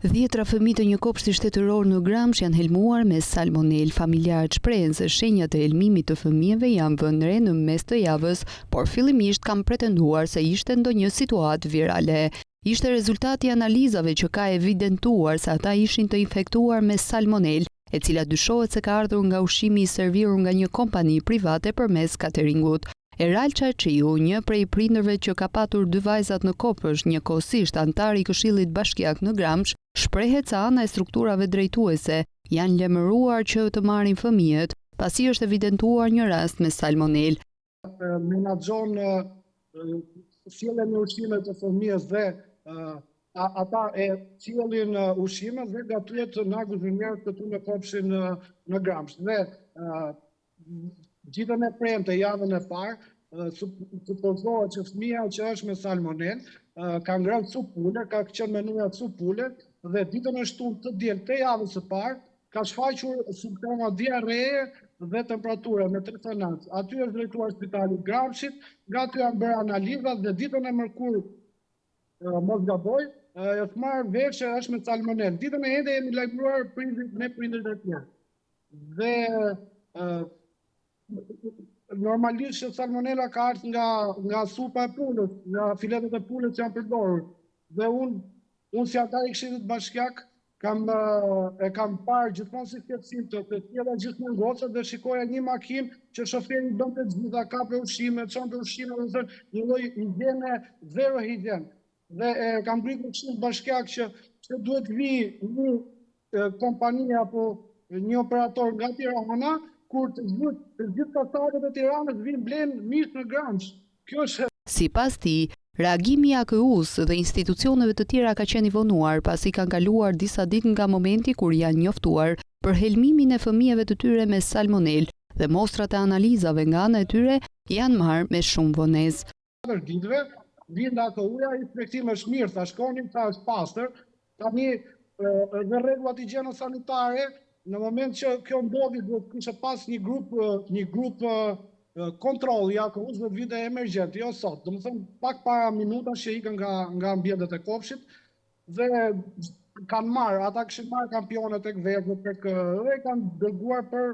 10 fëmijë të një kopshti shtetëror në Gramsh janë helmuar me salmonel. Familjarët shprehen se shenjat e helmimit të fëmijëve janë vënë re në mes të javës, por fillimisht kanë pretenduar se ishte ndonjë situatë virale. Ishte rezultati i analizave që ka evidentuar se ata ishin të infektuar me salmonel, e cila dyshohet se ka ardhur nga ushqimi i servitur nga një kompani private përmes cateringut. Eral Çarçiu, një prej prindërve që ka patur 2 vajzat në kopësht, njëkohësisht antar i Këshillit Bashkiak në Gramsh, shprehet se ana e strukturave drejtuese janë lemëruar që të marrin fëmijët, pasi është evidentuar një rast me salmonel. Menaxhon sjelljen e ushqimeve të fëmijës dhe ata e sjellin ushqimet dhe gatuhet nga kuzhinierët këtu në kopshtin në Gramsh. Dhe ditën e premte, javën e parë, supozohet që fëmia që është me salmonel ka ngrënë supule, ka qenë menuar supule dhe ditën e shtunë të diel të javës së parë ka shfaqur simptoma diarree dhe temperaturë me 39. Aty është drejtuar spitalit Gramshit, nga aty janë bërë analizat dhe ditën e mërkurë, mos gaboj, është marrë vesh që është me salmonel. Ditën e ende jemi lajmëruar prindërit e tjerë. Dhe normalisht që salmonela ka ardhur nga supa e pulës, nga filetet e pulës që janë përdorur. Dhe unë si antar i Këshillit Bashkiak kam parë gjithmonë si shqetësim të tjera gjithmonë gocët dhe shikoja një makinë që shoferi bënte të gjitha, kape ushqime, çonte ushqime, do të thënë një lloj higjiene, zero higjen. Dhe kam ngritur Këshillit Bashkiak që duhet vi një kompani apo një operator nga Tirana, kur të gjithë pasagerët e Tiranës vinë blenë mish në Gramsh. Kjo është. Sipas tij, reagimi i AKU-s dhe institucioneve të tjera ka qenë i vonuar pasi kanë kaluar disa ditë nga momenti kur janë njoftuar për helmimin e fëmijëve të tyre me salmonel dhe mostrat e analizave nga ana e tyre janë marrë me shumë vonezë. Ditëve vjen nga AKU-ja, inspektimi është mirë, tha shkonin, tha është pastër, tani dhe rregullat higjieno-sanitare. Në moment që kjo ndodhi, duhet kishte pas një grup kontrolli, AKU-s do të vinte emergjent, jo sot. Domethënë pak para minutash që ikën nga ambientet e kopshtit dhe kanë marrë, ata kishin marrë kampionet tek vetë, dhe kanë dërguar për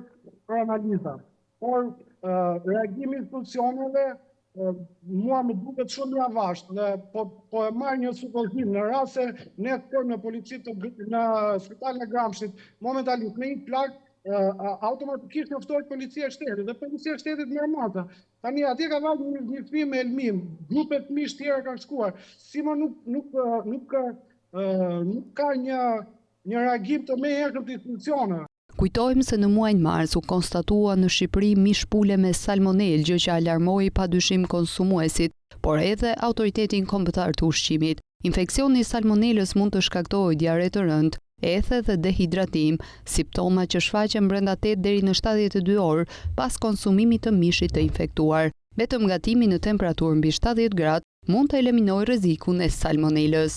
analiza. Por reagimi i institucioneve mua më duket shumë i avashtë, po e marr një supozim në rast se ne në policitë në spitalin e Gramshit momentalisht me një plak automatikisht njoftohet policia e shtetit dhe policia e shtetit merr masa. Tani atje ka vajtur një fëmijë me helmim, grupe fëmijë të tjerë kanë shkuar. Si më nuk ka një reagim të menjëhershëm të institucioneve. Kujtojmë se në muajin mars u konstatua në Shqipëri mishpule me salmonel, gjë që alarmoi padyshim konsumuesit, por edhe autoritetin kombëtar të ushqimit. Infeksioni i salmonelës mund të shkaktojë diare të rëndë, ethe dhe dehidratim, simptoma që shfaqen brenda 8 deri në 72 orë pas konsumimit të mishit të infektuar. Vetëm gatimi në temperaturë mbi 70 gradë mund të eliminojë rrezikun e salmonelës.